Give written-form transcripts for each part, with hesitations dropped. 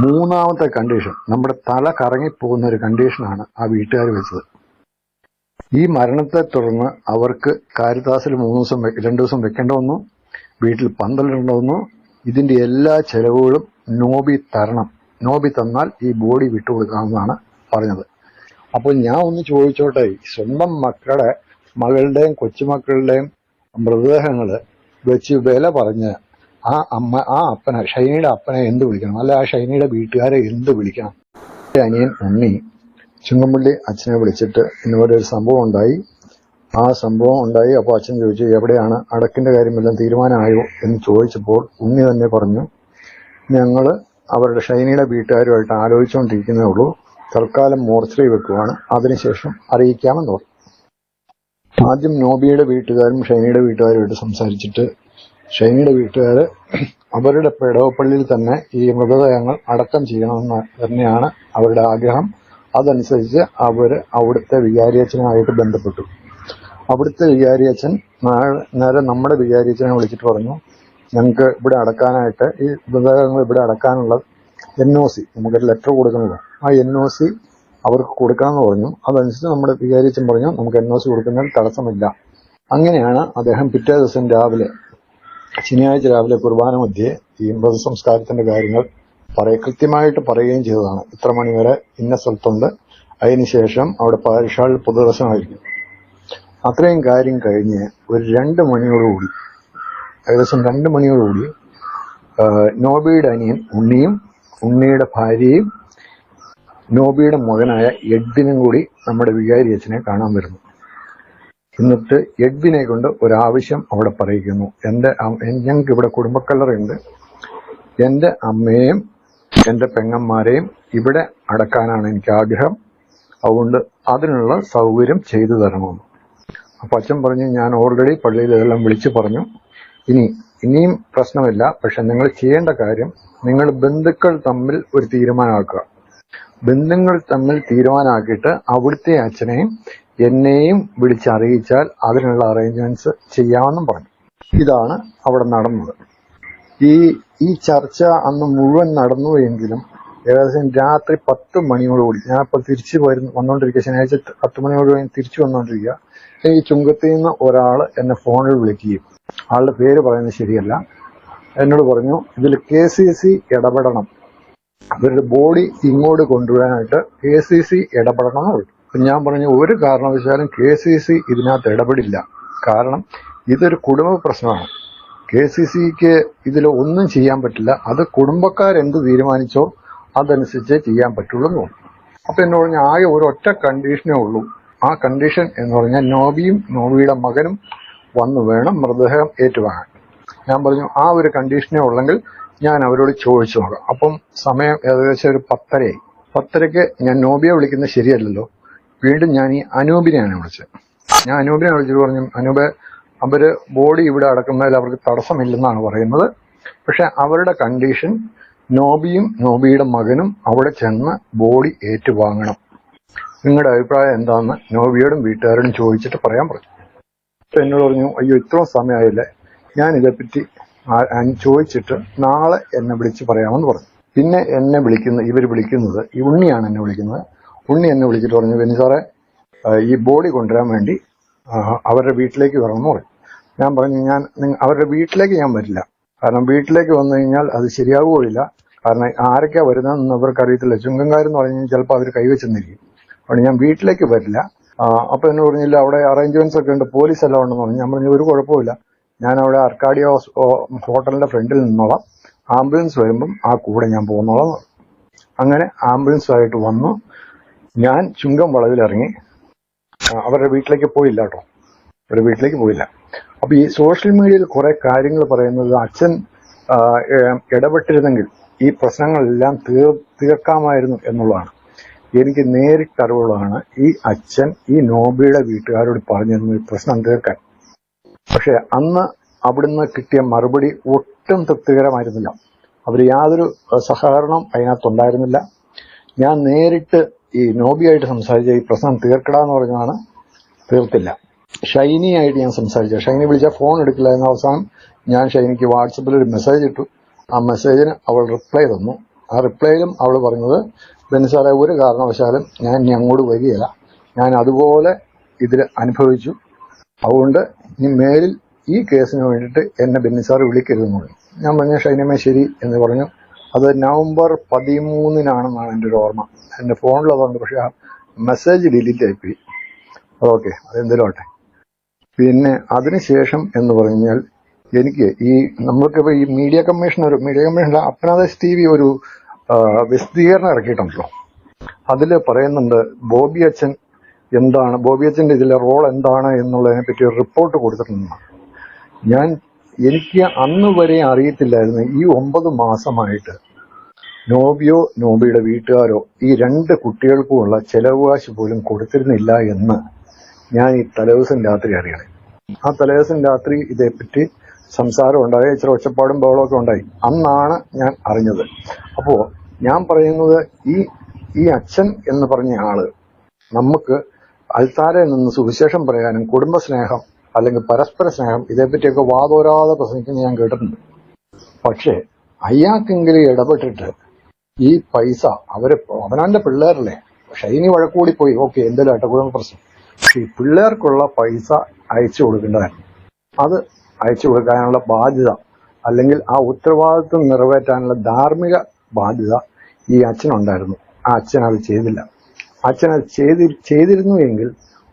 മൂന്നാമത്തെ കണ്ടീഷൻ, നമ്മുടെ തല കറങ്ങിപ്പോകുന്ന ഒരു കണ്ടീഷനാണ് ആ വീട്ടുകാർ വെച്ചത്. ഈ മരണത്തെ തുടർന്ന് അവർക്ക് കാരിത്താസിൽ 2 ദിവസം വെക്കേണ്ട വന്നു, വീട്ടിൽ പന്തലിടേണ്ട വന്നു. ഇതിന്റെ എല്ലാ ചെലവുകളും നോബി തരണം. നോബി തന്നാൽ ഈ ബോഡി വിട്ടുകൊടുക്കാമെന്നാണ് പറഞ്ഞത്. അപ്പോൾ ഞാൻ ഒന്ന് ചോദിച്ചോട്ടെ, സ്വന്തം മകളുടെയും കൊച്ചുമക്കളുടെയും മൃതദേഹങ്ങള് വെച്ച് വില പറഞ്ഞ് ആ ഷൈനിയുടെ അപ്പനെ എന്ത് വിളിക്കണം, അല്ല ആ ഷൈനിയുടെ വീട്ടുകാരെ എന്ത് വിളിക്കണം? അനിയൻ ഉണ്ണി ചുങ്കമ്പള്ളി അച്ഛനെ വിളിച്ചിട്ട് ഇന്നുപോലെ ഒരു സംഭവം ഉണ്ടായി. ആ സംഭവം ഉണ്ടായി. അപ്പോൾ അച്ഛൻ ചോദിച്ചു, എവിടെയാണ് അടക്കിന്റെ കാര്യമെല്ലാം തീരുമാനമായോ എന്ന് ചോദിച്ചപ്പോൾ ഉണ്ണി തന്നെ പറഞ്ഞു, ഞങ്ങള് അവരുടെ ഷൈനിയുടെ വീട്ടുകാരുമായിട്ട് ആലോചിച്ചുകൊണ്ടിരിക്കുന്നേ ഉള്ളൂ, തൽക്കാലം മോർച്ചറി വെക്കുവാണ്, അതിനുശേഷം അറിയിക്കാമെന്ന് പറഞ്ഞു. ആദ്യം നോബിയുടെ വീട്ടുകാരും ഷൈനിയുടെ വീട്ടുകാരുമായിട്ട് സംസാരിച്ചിട്ട് ഷൈനിയുടെ വീട്ടുകാര് അവരുടെ പെടവപ്പള്ളിയിൽ തന്നെ ഈ മൃതദേഹങ്ങൾ അടക്കം ചെയ്യണമെന്ന് തന്നെയാണ് അവരുടെ ആഗ്രഹം. അതനുസരിച്ച് അവര് അവിടുത്തെ വികാരിയച്ഛനുമായിട്ട് ബന്ധപ്പെട്ടു. അവിടുത്തെ വികാരിയച്ഛൻ നേരെ നമ്മുടെ വികാരിയച്ഛനെ വിളിച്ചിട്ട് പറഞ്ഞു, ഞങ്ങൾക്ക് ഇവിടെ അടക്കാനായിട്ട് ഈ മൃതദേഹങ്ങൾ ഇവിടെ അടക്കാനുള്ള NOC നമുക്കൊരു ലെറ്റർ കൊടുക്കണമല്ലോ, ആ NOC അവർക്ക് കൊടുക്കാമെന്ന് പറഞ്ഞു. അതനുസരിച്ച് നമ്മുടെ വികാരിയച്ഛൻ പറഞ്ഞു, നമുക്ക് NOC കൊടുക്കുന്നതിൽ തടസ്സമില്ല. അങ്ങനെയാണ് അദ്ദേഹം പിറ്റേ ദിവസം രാവിലെ, ശനിയാഴ്ച രാവിലെ കുർബാന മധ്യേ ഈ മൃതസംസ്കാരത്തിന്റെ കാര്യങ്ങൾ കൃത്യമായിട്ട് പറയുകയും ചെയ്തതാണ്. ഇത്ര മണിവരെ ഇന്ന സ്ഥലത്തുണ്ട്, അതിനുശേഷം അവിടെ പാരിഷാളിൽ പൊതുദർശനമായിരിക്കും. അത്രയും കാര്യം കഴിഞ്ഞ് ഒരു 2 മണിയോടുകൂടി, ഏകദേശം 2 മണിയോടുകൂടി നോബിയുടെ അനിയൻ ഉണ്ണിയും ഉണ്ണിയുടെ ഭാര്യയും നോബിയുടെ മകനായ എഡ്വിനും കൂടി നമ്മുടെ വികാരി അച്ഛനെ കാണാൻ വരുന്നു. എന്നിട്ട് എഡ്വിനെ കൊണ്ട് ഒരാവശ്യം അവിടെ പറയിക്കുന്നു. ഞങ്ങൾക്ക് ഇവിടെ കുടുംബക്കല്ലറുണ്ട്, എൻ്റെ അമ്മയെയും എൻ്റെ പെങ്ങന്മാരെയും ഇവിടെ അടക്കാനാണ് എനിക്ക് ആഗ്രഹം, അതുകൊണ്ട് അതിനുള്ള സൗകര്യം ചെയ്തു തരണമെന്ന്. അപ്പൊ അച്ഛൻ പറഞ്ഞു, ഞാൻ ഓൾറെഡി പള്ളിയിൽ ഇതെല്ലാം വിളിച്ചു പറഞ്ഞു, ഇനിയും പ്രശ്നമില്ല, പക്ഷെ നിങ്ങൾ ചെയ്യേണ്ട കാര്യം, നിങ്ങൾ ബന്ധുക്കൾ തമ്മിൽ ഒരു തീരുമാനമാക്കുക. ബന്ധുക്കൾ തമ്മിൽ തീരുമാനമാക്കിയിട്ട് അവിടുത്തെ അച്ഛനെയും എന്നെയും വിളിച്ചറിയിച്ചാൽ അതിനുള്ള അറേഞ്ച്മെന്റ്സ് ചെയ്യാമെന്നും പറഞ്ഞു. ഇതാണ് അവിടെ നടന്നത്. ഈ ചർച്ച അന്ന് മുഴുവൻ നടന്നു എങ്കിലും ഏകദേശം രാത്രി 10 മണിയോടുകൂടി, ഞാനിപ്പോൾ തിരിച്ചു വന്നുകൊണ്ടിരിക്കുക, ശനിയാഴ്ച 10 മണിയോടുകൂടി തിരിച്ചു വന്നുകൊണ്ടിരിക്കുക, ഈ ചുങ്കത്തിൽ നിന്ന് ഒരാൾ എന്നെ ഫോണിൽ വിളിക്കുകയും, ആളുടെ പേര് പറയുന്നത് ശരിയല്ല, എന്നോട് പറഞ്ഞു, ഇതിൽ KCC ഇടപെടണം, അവരുടെ ബോഡി ഇങ്ങോട്ട് കൊണ്ടുവരാനായിട്ട് KCC ഇടപെടണം എന്ന് പറഞ്ഞു. ഞാൻ പറഞ്ഞു, ഒരു കാരണവശാലും KCC ഇതിനകത്ത് ഇടപെടില്ല, കാരണം ഇതൊരു കുടുംബ പ്രശ്നമാണ്. KCCക്ക് ഇതിൽ ഒന്നും ചെയ്യാൻ പറ്റില്ല, അത് കുടുംബക്കാരെന്ത് തീരുമാനിച്ചോ അതനുസരിച്ചേ ചെയ്യാൻ പറ്റുള്ളൂ എന്ന് പറഞ്ഞു. അപ്പൊ എന്നോട് പറഞ്ഞ ആകെ ഒരു ഒറ്റ കണ്ടീഷനേ ഉള്ളൂ. ആ കണ്ടീഷൻ എന്ന് പറഞ്ഞാൽ നോബിയും നോബിയുടെ മകനും വന്നു വേണം മൃതദേഹം ഏറ്റുവാങ്ങാൻ. ഞാൻ പറഞ്ഞു, ആ ഒരു കണ്ടീഷനേ ഉള്ളെങ്കിൽ ഞാൻ അവരോട് ചോദിച്ചു നോക്കാം. അപ്പം സമയം ഏകദേശം ഒരു 10:30 ആയി. 10:30 ഞാൻ നോബിയെ വിളിക്കുന്നത് ശരിയല്ലല്ലോ, വീണ്ടും ഞാൻ ഈ അനൂപിനെയാണ് വിളിച്ചത്. ഞാൻ അനൂപിനെ വിളിച്ചിട്ട് പറഞ്ഞു, അനൂപ്, അവര് ബോഡി ഇവിടെ അടക്കുന്നതിൽ അവർക്ക് തടസ്സമില്ലെന്നാണ് പറയുന്നത്, പക്ഷെ അവരുടെ കണ്ടീഷൻ നോബിയും നോബിയുടെ മകനും അവിടെ ചെന്ന് ബോഡി ഏറ്റുവാങ്ങണം. നിങ്ങളുടെ അഭിപ്രായം എന്താണെന്ന് നോബിയോടും വീട്ടുകാരോടും ചോദിച്ചിട്ട് പറയാൻ പറഞ്ഞു. അപ്പൊ എന്നോട് പറഞ്ഞു, അയ്യോ ഇത്രയും സമയമായില്ലേ, ഞാൻ ഇതേപ്പറ്റി ചോദിച്ചിട്ട് നാളെ എന്നെ വിളിച്ച് പറയാമെന്ന് പറഞ്ഞു. പിന്നെ ഇവർ വിളിക്കുന്നത്, ഈ ഉണ്ണിയാണ് എന്നെ വിളിക്കുന്നത്. ഉണ്ണി എന്നെ വിളിച്ചിട്ട് പറഞ്ഞു, ബെന്നി സാറേ, ഈ ബോഡി കൊണ്ടുവരാൻ വേണ്ടി അവരുടെ വീട്ടിലേക്ക് വരണമെന്ന് പറഞ്ഞു. ഞാൻ പറഞ്ഞു, അവരുടെ വീട്ടിലേക്ക് ഞാൻ വരില്ല, കാരണം വീട്ടിലേക്ക് വന്നു കഴിഞ്ഞാൽ അത് ശരിയാവുകയില്ല, കാരണം ആരൊക്കെയാ വരുന്നതെന്ന് അവർക്ക് അറിയത്തില്ല. ചുങ്കംകാരെന്ന് പറഞ്ഞു കഴിഞ്ഞാൽ ചിലപ്പോൾ അവർ കൈവച്ചെന്നിരിക്കും, അതുകൊണ്ട് ഞാൻ വീട്ടിലേക്ക് വരില്ല. അപ്പൊ എന്നോട് പറഞ്ഞില്ല, അവിടെ അറേഞ്ച്മെന്റ്സ് ഒക്കെ ഉണ്ട്, പോലീസ് എല്ലാം ഉണ്ടെന്ന് പറഞ്ഞു. ഞാൻ പറഞ്ഞു, ഒരു കുഴപ്പമില്ല, ഞാൻ അവിടെ അർക്കാഡിയ ഹോട്ടലിന്റെ ഫ്രണ്ടിൽ നിന്നോളാം, ആംബുലൻസ് വരുമ്പം ആ കൂടെ ഞാൻ പോകുന്നോളാം. അങ്ങനെ ആംബുലൻസുമായിട്ട് വന്നു. ഞാൻ ചുങ്കം വളവിലിറങ്ങി. അവരുടെ വീട്ടിലേക്ക് പോയില്ല കേട്ടോ, അവരുടെ വീട്ടിലേക്ക് പോയില്ല. അപ്പൊ ഈ സോഷ്യൽ മീഡിയയിൽ കുറെ കാര്യങ്ങൾ പറയുന്നത്, അച്ഛൻ ഇടപെട്ടിരുന്നെങ്കിൽ ഈ പ്രശ്നങ്ങളെല്ലാം തീർക്കാമായിരുന്നു എന്നുള്ളതാണ്. എനിക്ക് നേരിട്ട് അറിവുള്ളതാണ്, ഈ അച്ഛൻ ഈ നോബിയുടെ വീട്ടുകാരോട് പറഞ്ഞിരുന്നു ഈ പ്രശ്നം തീർക്കാൻ. പക്ഷെ അന്ന് അവിടുന്ന് കിട്ടിയ മറുപടി ഒട്ടും തൃപ്തികരമായിരുന്നില്ല. അവർ യാതൊരു സഹകരണവും അതിനകത്തുണ്ടായിരുന്നില്ല. ഞാൻ നേരിട്ട് ഈ നോബിയായിട്ട് സംസാരിച്ച ഈ പ്രശ്നം തീർക്കടാന്ന് പറഞ്ഞാണ്, തീർത്തില്ല. ഷൈനിയായിട്ട് ഞാൻ സംസാരിച്ച, ഷൈനി വിളിച്ചാൽ ഫോൺ എടുക്കില്ല. എന്ന അവസാനം ഞാൻ ഷൈനിക്ക് വാട്സപ്പിൽ ഒരു മെസ്സേജ് ഇട്ടു. ആ മെസ്സേജിന് അവൾ റിപ്ലൈ തന്നു. ആ റിപ്ലൈയിലും അവൾ പറഞ്ഞത്, ബെന്നിസാറെ ഒരു കാരണവശാലും ഞാൻ ഇനി അങ്ങോട്ട് വരികയില്ല, ഞാൻ അതുപോലെ ഇതിൽ അനുഭവിച്ചു, അതുകൊണ്ട് ഇനി മേലിൽ ഈ കേസിന് വേണ്ടിയിട്ട് എന്നെ ബെന്നിസാറ് വിളിക്കരുതെന്ന് പറഞ്ഞു. ഞാൻ പറഞ്ഞു ഷൈനമ്മ ശരി എന്ന് പറഞ്ഞു. അത് നവംബർ 13-നാണെന്നാണ് എൻ്റെ ഒരു ഓർമ്മ. എൻ്റെ ഫോണിലതുണ്ട്, പക്ഷെ ആ മെസ്സേജ് ഡിലീറ്റ് ആയിപ്പോയി. ഓക്കെ, അതെന്തെങ്കിലും ആട്ടെ. പിന്നെ അതിനുശേഷം എന്ന് പറഞ്ഞാൽ എനിക്ക് നമ്മൾക്കിപ്പോൾ ഈ മീഡിയ കമ്മീഷൻ അപ്നാദേശ് TV ഒരു വിശദീകരണം ഇറക്കിയിട്ടുണ്ടല്ലോ. അതിൽ പറയുന്നുണ്ട് ബോബി അച്ഛൻ്റെ ഇതിലെ റോൾ എന്താണ് എന്നുള്ളതിനെ പറ്റി ഒരു റിപ്പോർട്ട് കൊടുത്തിട്ടുണ്ടെന്നാണ്. എനിക്ക് അന്ന് വരെ അറിയത്തില്ലായിരുന്നു ഈ 9 മാസമായിട്ട് നോബിയോ നോബിയുടെ വീട്ടുകാരോ ഈ 2 കുട്ടികൾക്കുമുള്ള ചെലവ് കാശ് പോലും കൊടുത്തിരുന്നില്ല എന്ന് ഞാൻ ഈ തലേദിവസം രാത്രി അറിയണേ. ആ തലേദിവസം രാത്രി ഇതേപ്പറ്റി സംസാരം ഉണ്ടായി, ഇച്ചിരി ഒച്ചപ്പാടും ബഹളമൊക്കെ ഉണ്ടായി. അന്നാണ് ഞാൻ അറിഞ്ഞത്. അപ്പോൾ ഞാൻ പറയുന്നത് ഈ അച്ഛൻ എന്ന് പറഞ്ഞ ആള് നമുക്ക് അൾത്താരയിൽ നിന്ന് സുവിശേഷം പറയാനും കുടുംബസ്നേഹം അല്ലെങ്കിൽ പരസ്പര സ്നേഹം ഇതേപ്പറ്റിയൊക്കെ വാതോരാതെ പ്രസംഗിക്കുന്നത് ഞാൻ കേട്ടിട്ടുണ്ട്. പക്ഷേ അയാൾക്കെങ്കിലും ഇടപെട്ടിട്ട് ഈ പൈസ അവനവന്റെ പിള്ളേരല്ലേ, ഷൈനി വഴക്കൂടി പോയി, ഓക്കെ എന്തെങ്കിലും ആട്ടെ, കുടുംബ പ്രശ്നം. ഈ പിള്ളേർക്കുള്ള പൈസ അയച്ചു കൊടുക്കേണ്ടതായിരുന്നു. അത് അയച്ചു കൊടുക്കാനുള്ള ബാധ്യത അല്ലെങ്കിൽ ആ ഉത്തരവാദിത്വം നിറവേറ്റാനുള്ള ധാർമ്മിക ബാധ്യത ഈ അച്ഛനുണ്ടായിരുന്നു. ആ അച്ഛൻ അത് ചെയ്തില്ല. അച്ഛൻ അത് ചെയ്തിരുന്നു എങ്കിൽ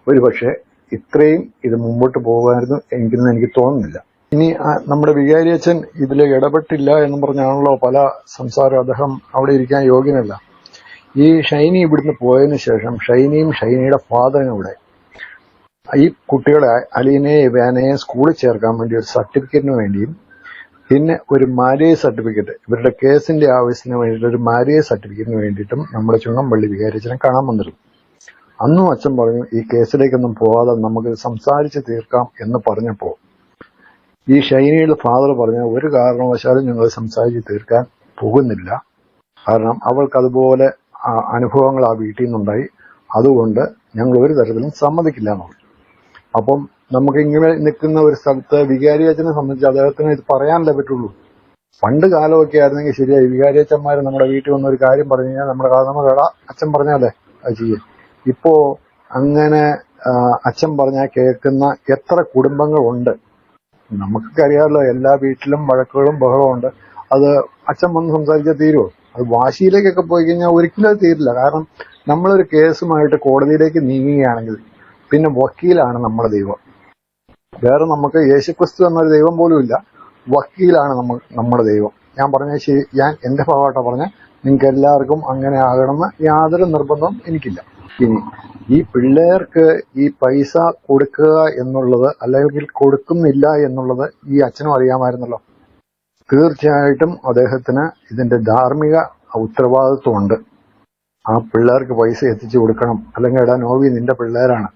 ഒരുപക്ഷെ ഇത്രയും ഇത് മുമ്പോട്ട് പോകുമായിരുന്നു എങ്കിലും എനിക്ക് തോന്നുന്നില്ല. ഇനി നമ്മുടെ വികാരി അച്ഛൻ ഇതിൽ ഇടപെട്ടില്ല എന്ന് പറഞ്ഞാണല്ലോ പല സംസാരം. അദ്ദേഹം അവിടെ ഇരിക്കാൻ യോഗ്യനല്ല. ഈ ഷൈനി ഇവിടുന്ന് പോയതിനു ശേഷം ഷൈനിയും ഷൈനിയുടെ ഫാദറിനും കൂടെ ഈ കുട്ടികളെ അലീനയെ ഇവാനയെ സ്കൂളിൽ ചേർക്കാൻ വേണ്ടി ഒരു സർട്ടിഫിക്കറ്റിന് വേണ്ടിയും പിന്നെ ഒരു മാരേജ് സർട്ടിഫിക്കറ്റ്, ഇവരുടെ കേസിന്റെ ആവശ്യത്തിന് വേണ്ടിയിട്ട് ഒരു മാരേജ് സർട്ടിഫിക്കറ്റിന് വേണ്ടിയിട്ടും നമ്മുടെ ചുങ്ങമ്പള്ളി വികാരിച്ചനെ കാണാൻ വന്നിരുന്നു. അന്നും അച്ഛൻ പറഞ്ഞു ഈ കേസിലേക്കൊന്നും പോകാതെ നമുക്ക് സംസാരിച്ച് തീർക്കാം എന്ന് പറഞ്ഞപ്പോൾ ഈ ഷൈനിയുടെ ഫാദർ പറഞ്ഞ ഒരു കാരണവശാലും ഞങ്ങൾ സംസാരിച്ച് തീർക്കാൻ പോകുന്നില്ല, കാരണം അവൾക്ക് അതുപോലെ അനുഭവങ്ങൾ ആ വീട്ടിൽ നിന്നുണ്ടായി, അതുകൊണ്ട് ഞങ്ങൾ ഒരു തരത്തിലും സമ്മതിക്കില്ല എന്ന് പറഞ്ഞു. അപ്പം നമുക്ക് ഇങ്ങനെ നിൽക്കുന്ന ഒരു സ്ഥലത്ത് വികാരിയച്ഛനെ സംബന്ധിച്ച് അദ്ദേഹത്തിന് ഇത് പറയാനല്ലേ പറ്റുള്ളൂ. പണ്ട് കാലമൊക്കെ ആയിരുന്നെങ്കിൽ ശരിയായി, വികാരിയച്ഛന്മാർ നമ്മുടെ വീട്ടിൽ വന്ന ഒരു കാര്യം പറഞ്ഞു കഴിഞ്ഞാൽ നമ്മുടെ അച്ഛൻ പറഞ്ഞാലേ അത് ചെയ്യും. ഇപ്പോ അങ്ങനെ അച്ഛൻ പറഞ്ഞാൽ കേൾക്കുന്ന എത്ര കുടുംബങ്ങളുണ്ട് നമുക്കൊക്കെ അറിയാമല്ലോ. എല്ലാ വീട്ടിലും വഴക്കുകളും ബഹളവും ഉണ്ട്. അത് അച്ഛൻ വന്ന് സംസാരിച്ചാൽ തീരുമോ? അത് വാശിയിലേക്കൊക്കെ പോയി കഴിഞ്ഞാൽ ഒരിക്കലും അത് തീരില്ല. കാരണം നമ്മളൊരു കേസുമായിട്ട് കോടതിയിലേക്ക് നീങ്ങുകയാണെങ്കിൽ പിന്നെ വക്കീലാണ് നമ്മുടെ ദൈവം. വേറെ നമുക്ക് യേശുക്രിസ്തു എന്നൊരു ദൈവം പോലും ഇല്ല, വക്കീലാണ് നമ്മുടെ ദൈവം. ഞാൻ എന്റെ ഭാഗമായിട്ടാണ് പറഞ്ഞ, നിങ്ങൾക്ക് എല്ലാവർക്കും അങ്ങനെ ആകണമെന്ന് യാതൊരു നിർബന്ധവും എനിക്കില്ല. ഇനി ഈ പിള്ളേർക്ക് ഈ പൈസ കൊടുക്കുക എന്നുള്ളത് അല്ലെങ്കിൽ കൊടുക്കുന്നില്ല എന്നുള്ളത് ഈ അച്ഛനും അറിയാമായിരുന്നല്ലോ. തീർച്ചയായിട്ടും അദ്ദേഹത്തിന് ഇതിന്റെ ധാർമ്മിക ഉത്തരവാദിത്വമുണ്ട്. ആ പിള്ളേർക്ക് പൈസ എത്തിച്ചു കൊടുക്കണം, അല്ലെങ്കിൽ എടാ നോവി നിന്റെ പിള്ളേരാണ്,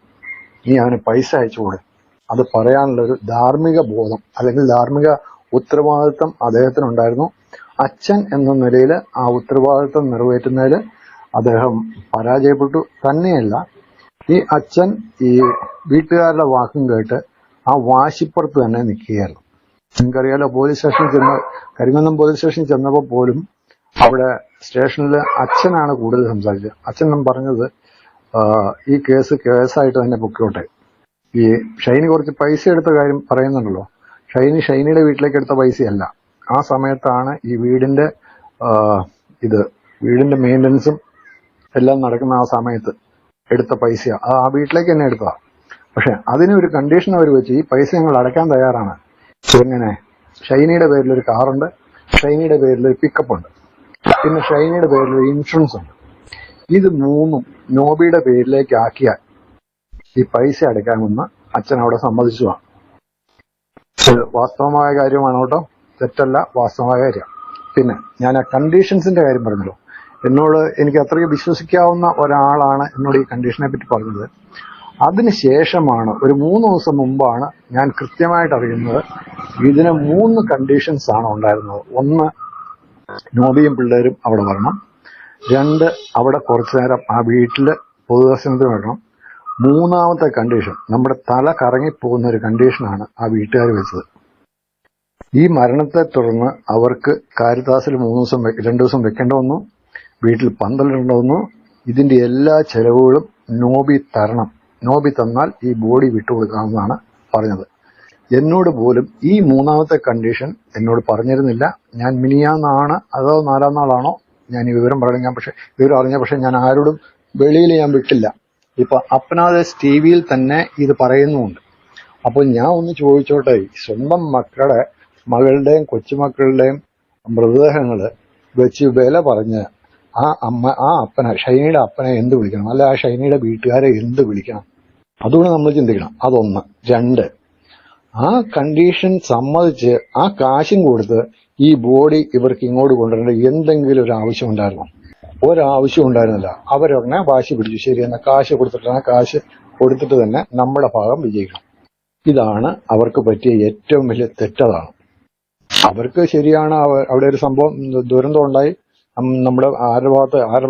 നീ അവന് പൈസ അയച്ചു കൊടുക്കും, അത് പറയാനുള്ളൊരു ധാർമ്മിക ബോധം അല്ലെങ്കിൽ ധാർമ്മിക ഉത്തരവാദിത്വം അദ്ദേഹത്തിനുണ്ടായിരുന്നു. അച്ഛൻ എന്ന നിലയിൽ ആ ഉത്തരവാദിത്വം നിറവേറ്റുന്നതിൽ അദ്ദേഹം പരാജയപ്പെട്ടു. തന്നെയല്ല, ഈ അച്ഛൻ ഈ വീട്ടുകാരുടെ വാക്കും കേട്ട് ആ വാശിപ്പുറത്ത് തന്നെ നിൽക്കുകയായിരുന്നു. നിങ്ങൾക്കറിയാലോ, കരിങ്ങന്നം പോലീസ് സ്റ്റേഷനിൽ ചെന്നപ്പോൾ പോലും അവിടെ സ്റ്റേഷനിൽ അച്ഛനാണ് കൂടുതൽ സംസാരിച്ചത്. അച്ഛൻ പറഞ്ഞത് ഈ കേസായിട്ട് തന്നെ പൊക്കോട്ടെ. ഈ ഷൈനി കുറച്ച് പൈസ എടുത്ത കാര്യം പറയുന്നുണ്ടല്ലോ, ഷൈനിയുടെ വീട്ടിലേക്ക് എടുത്ത പൈസയല്ല. ആ സമയത്താണ് ഈ വീടിന്റെ മെയിൻ്റനൻസും എല്ലാം നടക്കുന്ന ആ സമയത്ത് എടുത്ത പൈസ ആ വീട്ടിലേക്ക് തന്നെ എടുത്തതാ. പക്ഷെ അതിനൊരു കണ്ടീഷൻ അവർ വെച്ച്, ഈ പൈസ ഞങ്ങൾ അടയ്ക്കാൻ തയ്യാറാണ്. എങ്ങനെ? ഷൈനിയുടെ പേരിലൊരു കാറുണ്ട്, ഷൈനിയുടെ പേരിലൊരു പിക്കപ്പ് ഉണ്ട്, പിന്നെ ഷൈനിയുടെ പേരിലൊരു ഇൻഷുറൻസ് ഉണ്ട്. ഇത് 3ഉം നോബിയുടെ പേരിലേക്ക് ആക്കിയാൽ ഈ പൈസ അടയ്ക്കാമെന്ന് അച്ഛൻ അവിടെ സമ്മതിച്ചതാണ്. വാസ്തവമായ കാര്യമാണ് കേട്ടോ, തെറ്റല്ല, വാസ്തവമായ കാര്യം. പിന്നെ ഞാൻ ആ കണ്ടീഷൻസിന്റെ കാര്യം പറഞ്ഞല്ലോ. എനിക്ക് അത്രയും വിശ്വസിക്കാവുന്ന ഒരാളാണ് എന്നോട് ഈ കണ്ടീഷനെ പറ്റി പറഞ്ഞത്. അതിനുശേഷമാണ് ഒരു 3 ദിവസം മുമ്പാണ് ഞാൻ കൃത്യമായിട്ട് അറിയുന്നത് ഇതിന് 3 കണ്ടീഷൻസ് ആണ് ഉണ്ടായിരുന്നത്. 1, നോബിയും പിള്ളേരും അവിടെ വരണം. 2, അവിടെ കുറച്ചു നേരം ആ വീട്ടില് പൊതുദർശനത്തിന് വരണം. 3ാമത്തെ കണ്ടീഷൻ, നമ്മുടെ തല കറങ്ങിപ്പോകുന്ന ഒരു കണ്ടീഷനാണ് ആ വീട്ടുകാർ വെച്ചത്. ഈ മരണത്തെ തുടർന്ന് അവർക്ക് കാരിത്താസിൽ 2 ദിവസം വെക്കേണ്ടി വന്നു. വീട്ടിൽ പന്തലിടേണ്ടി വന്നു. ഇതിന്റെ എല്ലാ ചെലവുകളും നോബി തരണം. നോബി തന്നാൽ ഈ ബോഡി വിട്ടുകൊടുക്കാമെന്നാണ് പറഞ്ഞത്. എന്നോട് പോലും ഈ 3ാമത്തെ കണ്ടീഷൻ എന്നോട് പറഞ്ഞിരുന്നില്ല. ഞാൻ മിനിയാന്നാണ് അതോ 4ാം നാളാണോ ഞാൻ ഈ വിവരം പറയുന്നത്. വിവരം അറിഞ്ഞ പക്ഷെ ഞാൻ ആരോടും വെളിയിൽ ഞാൻ വിട്ടില്ല. ഇപ്പൊ അപ്നാദേശ് ടിവിയിൽ തന്നെ ഇത് പറയുന്നുമുണ്ട്. അപ്പോൾ ഞാൻ ഒന്ന് ചോദിച്ചോട്ടെ, സ്വന്തം മകളുടെയും കൊച്ചുമക്കളുടെയും മൃതദേഹങ്ങള് വെച്ച് വില പറഞ്ഞ് ഷൈനിയുടെ അപ്പനെ എന്ത് വിളിക്കണം, അല്ല ആ ഷൈനിയുടെ വീട്ടുകാരെ എന്ത് വിളിക്കണം? അതുകൊണ്ട് നമ്മൾ ചിന്തിക്കണം. അതൊന്ന്. 2, ആ കണ്ടീഷൻ സമ്മതിച്ച് ആ കാശും കൊടുത്ത് ഈ ബോഡി ഇവർക്ക് ഇങ്ങോട്ട് കൊണ്ടുവരേണ്ട എന്തെങ്കിലും ഒരു ആവശ്യം ഉണ്ടായിരുന്നോ? ഒരാവശ്യം ഉണ്ടായിരുന്നില്ല. അവരുടനെ വാശി പിടിച്ചു, ശരി എന്നാ കാശ് കൊടുത്തിട്ട് തന്നെ നമ്മുടെ ഭാഗം വിജയിക്കണം. ഇതാണ് അവർക്ക് പറ്റിയ ഏറ്റവും വലിയ തെറ്റതാണ്. അവർക്ക് ശരിയാണ്, അവിടെ ഒരു സംഭവം ദുരന്തം ഉണ്ടായി, നമ്മുടെ ആരുടെ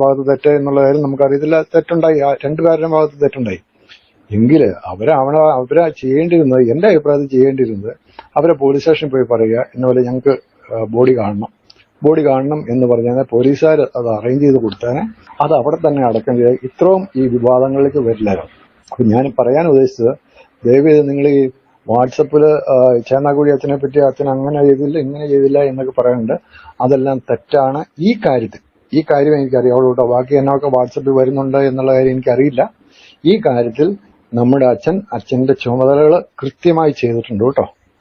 ഭാഗത്ത് തെറ്റ് എന്നുള്ള കാര്യം നമുക്കറിയത്തില്ല. തെറ്റുണ്ടായി, 2 പേരുടെ ഭാഗത്ത് തെറ്റുണ്ടായി. എങ്കില് അവരെ ചെയ്യേണ്ടിരുന്നത്, എന്റെ അഭിപ്രായത്തിൽ ചെയ്യേണ്ടിരുന്നത്, അവരെ പോലീസ് സ്റ്റേഷനിൽ പോയി പറയുക, ഇന്നപോലെ ഞങ്ങൾക്ക് ബോഡി കാണണം എന്ന് പറഞ്ഞാൽ പോലീസുകാർ അത് അറേഞ്ച് ചെയ്ത് കൊടുത്തേനെ, അത് അവിടെ തന്നെ അടക്കം ചെയ്ത് ഇത്രയും ഈ വിവാദങ്ങളിലേക്ക് വരില്ലായിരുന്നു. അപ്പൊ ഞാൻ പറയാൻ ഉദ്ദേശിച്ചത്, ദയവേത് നിങ്ങൾ ഈ വാട്സപ്പില് ചേന്നാക്കുഴി അച്ഛനെ പറ്റി അച്ഛൻ അങ്ങനെ ചെയ്തില്ല ഇങ്ങനെ ചെയ്തില്ല എന്നൊക്കെ പറയുന്നുണ്ട്. അതെല്ലാം തെറ്റാണ്. ഈ കാര്യം എനിക്കറിയാവുള്ളൂ കേട്ടോ. ബാക്കി എന്നൊക്കെ വാട്സപ്പിൽ വരുന്നുണ്ട് എന്നുള്ള കാര്യം എനിക്കറിയില്ല. ഈ കാര്യത്തിൽ നമ്മുടെ അച്ഛന്റെ ചുമതലകൾ കൃത്യമായി ചെയ്തിട്ടുണ്ട് കേട്ടോ.